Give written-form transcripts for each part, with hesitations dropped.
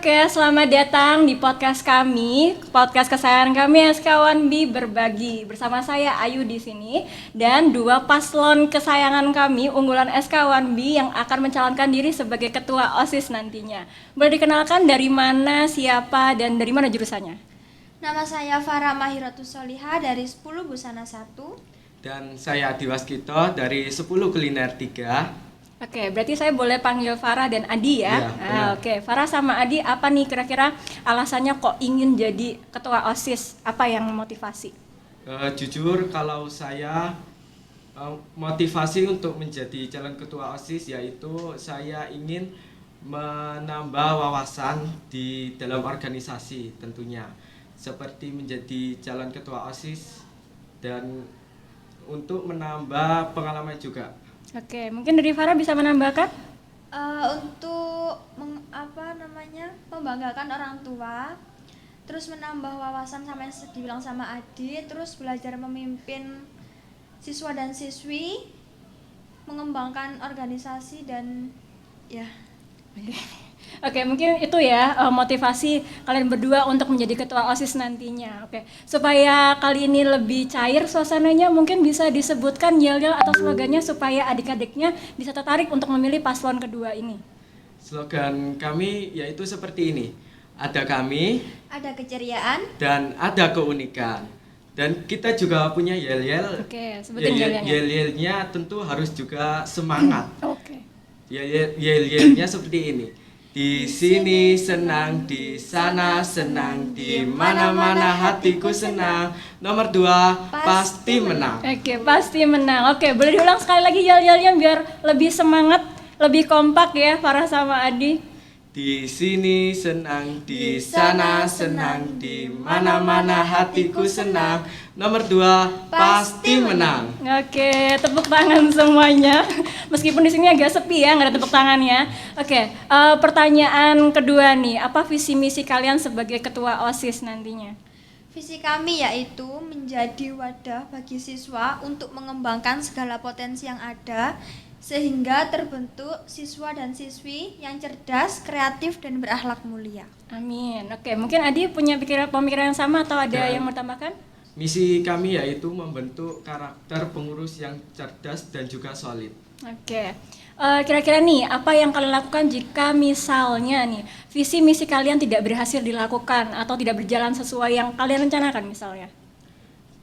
Oke, selamat datang di podcast kami, podcast kesayangan kami SK1B Berbagi. Bersama saya Ayu di sini dan dua paslon kesayangan kami unggulan SK1B yang akan mencalonkan diri sebagai ketua OSIS nantinya. Boleh dikenalkan dari mana, siapa, dan dari mana jurusannya? Nama saya Farah Mahiratus Soliha dari 10 Busana 1. Dan saya Adi Waskito dari 10 Kuliner 3. Oke, berarti saya boleh panggil Farah dan Adi ya? Iya, Oke, Farah sama Adi, apa nih kira-kira alasannya kok ingin jadi ketua OSIS? Apa yang memotivasi? Jujur kalau saya motivasi untuk menjadi calon ketua OSIS yaitu saya ingin menambah wawasan di dalam organisasi tentunya. Seperti menjadi calon ketua OSIS dan untuk menambah pengalaman juga. Oke, mungkin dari Farah bisa menambahkan? Untuk membanggakan orang tua, terus menambah wawasan sama yang dibilang sama Adi, terus belajar memimpin siswa dan siswi, mengembangkan organisasi dan ya. Oke, mungkin itu ya motivasi kalian berdua untuk menjadi ketua OSIS nantinya. Oke, supaya kali ini lebih cair suasananya, mungkin bisa disebutkan yel-yel atau slogannya supaya adik-adiknya bisa tertarik untuk memilih paslon kedua ini. Slogan kami yaitu seperti ini. Ada kami, Ada keceriaan. dan ada keunikan. Dan kita juga punya yel-yel. Oke, sebutin yel-yelnya. Yel-yelnya tentu harus juga semangat. Oke. Yel-yelnya seperti ini. Di sini senang, di sana senang, di mana-mana hatiku senang. Nomor 2, pasti menang. Oke, pasti menang. Oke, boleh diulang sekali lagi yel-yelnya biar lebih semangat, lebih kompak ya Farah sama Adi. Di sini senang, di sana senang, di mana-mana hatiku senang. Nomor 2, pasti menang. Oke, tepuk tangan semuanya. Meskipun di sini agak sepi ya, nggak ada tepuk tangannya. Oke, pertanyaan kedua nih, apa visi misi kalian sebagai ketua OSIS nantinya? Visi kami yaitu menjadi wadah bagi siswa untuk mengembangkan segala potensi yang ada sehingga terbentuk siswa dan siswi yang cerdas, kreatif, dan berakhlak mulia. Amin. Oke, mungkin Adi punya pemikiran yang sama atau ada yang mau tambahkan? Misi kami yaitu membentuk karakter pengurus yang cerdas dan juga solid. Oke, kira-kira nih apa yang kalian lakukan jika misalnya nih visi misi kalian tidak berhasil dilakukan atau tidak berjalan sesuai yang kalian rencanakan misalnya?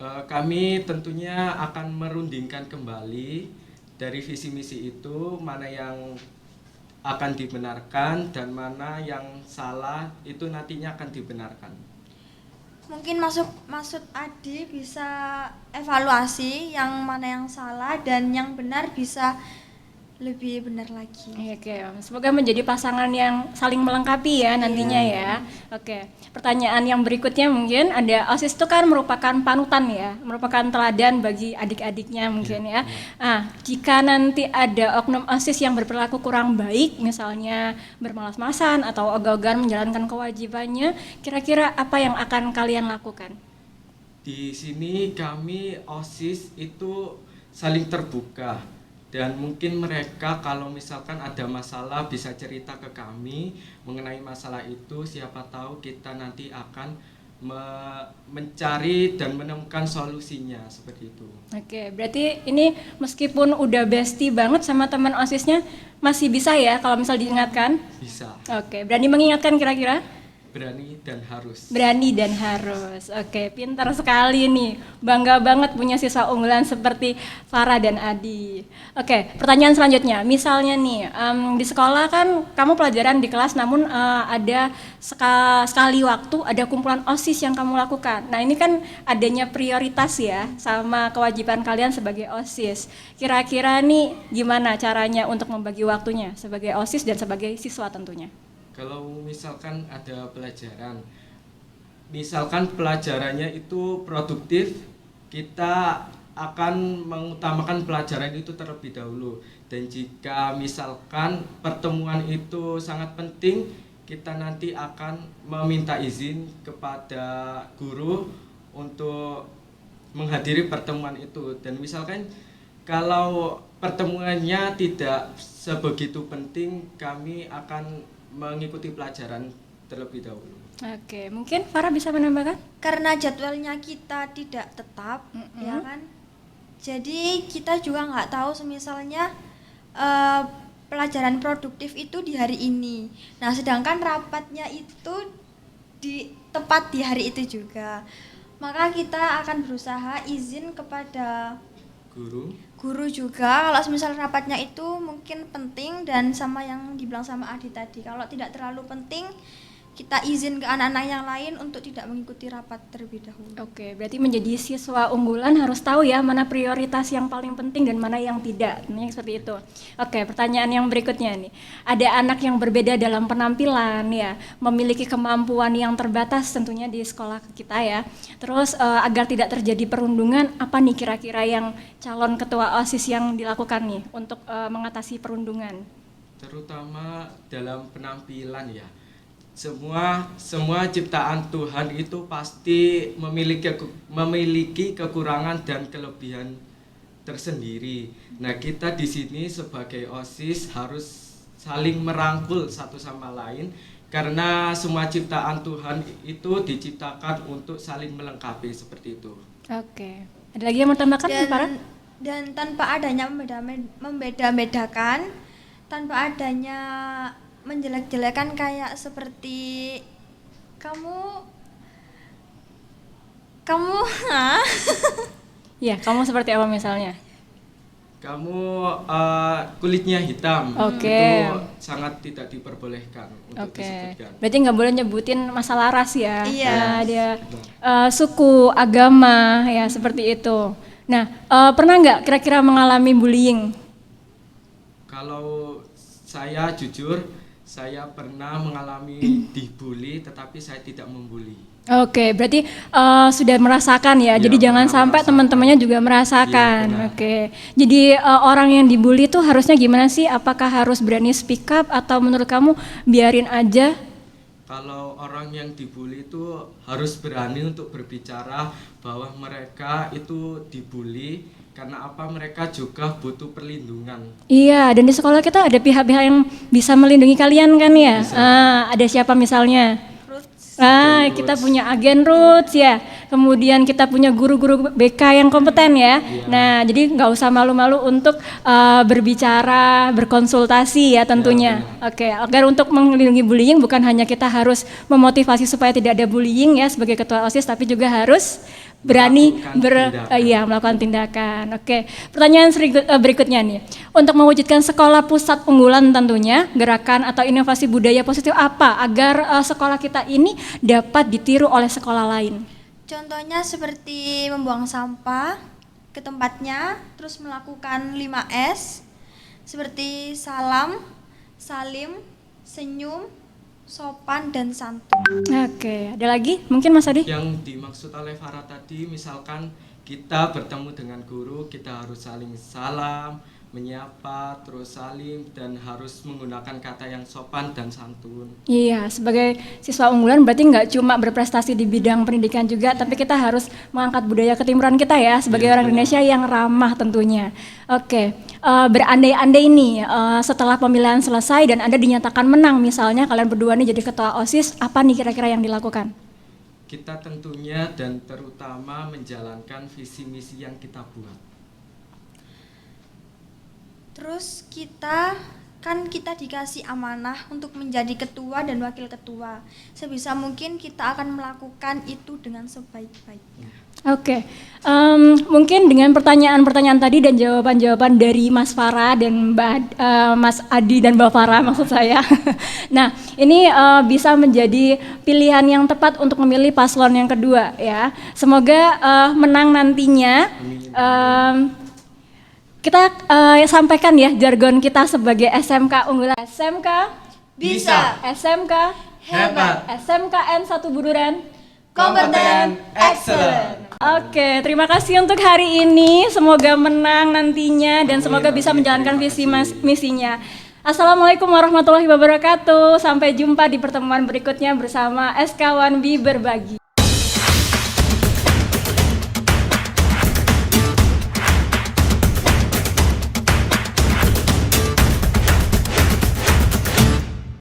Kami tentunya akan merundingkan kembali dari visi misi itu mana yang akan dibenarkan dan mana yang salah itu nantinya akan dibenarkan. Mungkin maksud Adi bisa evaluasi yang mana yang salah dan yang benar bisa lebih benar lagi. Oke, semoga menjadi pasangan yang saling melengkapi ya nantinya ya. Oke, pertanyaan yang berikutnya mungkin ada OSIS itu kan merupakan panutan ya, merupakan teladan bagi adik-adiknya mungkin ya. Jika nanti ada oknum OSIS yang berperilaku kurang baik, misalnya bermalas-malasan atau ogah-ogahan menjalankan kewajibannya, kira-kira apa yang akan kalian lakukan? Di sini kami OSIS itu saling terbuka. Dan mungkin mereka kalau misalkan ada masalah bisa cerita ke kami mengenai masalah itu, siapa tahu kita nanti akan mencari dan menemukan solusinya seperti itu. Oke, berarti ini meskipun udah bestie banget sama teman OSISnya masih bisa ya kalau misal diingatkan? Bisa. Oke, berani mengingatkan kira-kira? Berani dan harus. Berani dan harus. Oke, pintar sekali nih. Bangga banget punya siswa unggulan seperti Farah dan Adi. Oke, pertanyaan selanjutnya. Misalnya nih, di sekolah kan kamu pelajaran di kelas namun ada sekali waktu ada kumpulan OSIS yang kamu lakukan. Nah, ini kan adanya prioritas ya sama kewajiban kalian sebagai OSIS. Kira-kira nih gimana caranya untuk membagi waktunya sebagai OSIS dan sebagai siswa tentunya? Kalau misalkan ada pelajaran, misalkan pelajarannya itu produktif, kita akan mengutamakan pelajaran itu terlebih dahulu. Dan jika misalkan pertemuan itu sangat penting, kita nanti akan meminta izin kepada guru untuk menghadiri pertemuan itu. Dan misalkan kalau pertemuannya tidak sebegitu penting, kami akan mengikuti pelajaran terlebih dahulu. Oke, mungkin Farah bisa menambahkan? Karena jadwalnya kita tidak tetap, ya kan? Jadi kita juga nggak tahu semisalnya pelajaran produktif itu di hari ini. Nah, sedangkan rapatnya itu tepat di hari itu juga. Maka kita akan berusaha izin kepada guru juga kalau misal rapatnya itu mungkin penting, dan sama yang dibilang sama Adi tadi, kalau tidak terlalu penting kita izin ke anak-anak yang lain untuk tidak mengikuti rapat terlebih dahulu. Oke, berarti menjadi siswa unggulan harus tahu ya mana prioritas yang paling penting dan mana yang tidak. Tentunya seperti itu. Oke, pertanyaan yang berikutnya nih. Ada anak yang berbeda dalam penampilan ya, memiliki kemampuan yang terbatas tentunya di sekolah kita ya. Terus agar tidak terjadi perundungan, apa nih kira-kira yang calon ketua OSIS yang dilakukan nih untuk mengatasi perundungan? Terutama dalam penampilan ya. Semua ciptaan Tuhan itu pasti memiliki kekurangan dan kelebihan tersendiri. Nah, kita di sini sebagai OSIS harus saling merangkul satu sama lain, karena semua ciptaan Tuhan itu diciptakan untuk saling melengkapi seperti itu. Oke. Ada lagi yang mau tambahkan, Farah? Dan tanpa adanya membeda-bedakan, tanpa adanya menjelek-jelekan kayak seperti kamu Ya, kamu seperti apa misalnya? Kamu kulitnya hitam, Oke. itu sangat tidak diperbolehkan untuk disebutkan. Berarti nggak boleh nyebutin masalah ras ya? Iya. Nah, dia suku, agama, ya seperti itu. Nah, pernah nggak kira-kira mengalami bullying? Kalau saya jujur, saya pernah mengalami dibully, tetapi saya tidak membuli. Oke, berarti sudah merasakan ya. Ya, Jadi jangan sampai merasakan. teman-temannya juga merasakan. Ya, benar. Oke. Jadi orang yang dibully itu harusnya gimana sih? Apakah harus berani speak up atau menurut kamu biarin aja? Kalau orang yang dibully itu harus berani untuk berbicara bahwa mereka itu dibully karena apa, mereka juga butuh perlindungan. Iya, dan di sekolah kita ada pihak-pihak yang bisa melindungi kalian kan ya? Ada siapa misalnya? Kita punya agen Roots ya, kemudian kita punya guru-guru BK yang kompeten ya. Nah, jadi nggak usah malu-malu untuk berbicara, berkonsultasi ya tentunya. Oke, agar untuk melindungi bullying bukan hanya kita harus memotivasi supaya tidak ada bullying ya sebagai ketua OSIS, tapi juga harus berani melakukan tindakan. Oke, pertanyaan berikutnya nih. Untuk mewujudkan sekolah pusat unggulan tentunya, gerakan atau inovasi budaya positif apa agar sekolah kita ini dapat ditiru oleh sekolah lain? Contohnya seperti membuang sampah ke tempatnya, terus melakukan 5S seperti salam, salim, senyum, sopan, dan santun. Oke, ada lagi? Mungkin Mas Adi? Yang dimaksud oleh Farah tadi, misalkan kita bertemu dengan guru, kita harus saling salam, menyapa, terus salim, dan harus menggunakan kata yang sopan dan santun. Iya, sebagai siswa unggulan berarti nggak cuma berprestasi di bidang pendidikan juga, tapi kita harus mengangkat budaya ketimuran kita ya, sebagai orang Indonesia yang ramah tentunya. Oke, berandai-andai nih setelah pemilihan selesai dan Anda dinyatakan menang, misalnya kalian berdua nih jadi ketua OSIS, apa nih kira-kira yang dilakukan? Kita tentunya dan terutama menjalankan visi misi yang kita buat. Terus kita dikasih amanah untuk menjadi ketua dan wakil ketua. Sebisa mungkin kita akan melakukan itu dengan sebaik-baiknya. Oke, mungkin dengan pertanyaan-pertanyaan tadi dan jawaban-jawaban dari Mas Farah dan Mas Adi dan Mbak Farah maksud saya. Nah, ini bisa menjadi pilihan yang tepat untuk memilih paslon yang kedua ya. Semoga menang nantinya. Kita sampaikan ya jargon kita sebagai SMK unggulan. SMK Bisa. SMK Hebat. SMKN 1 Buduran Kompeten, excellent. Oke, terima kasih untuk hari ini. Semoga menang nantinya dan semoga bisa menjalankan visi misinya. Assalamualaikum warahmatullahi wabarakatuh. Sampai jumpa di pertemuan berikutnya bersama SK1B Berbagi.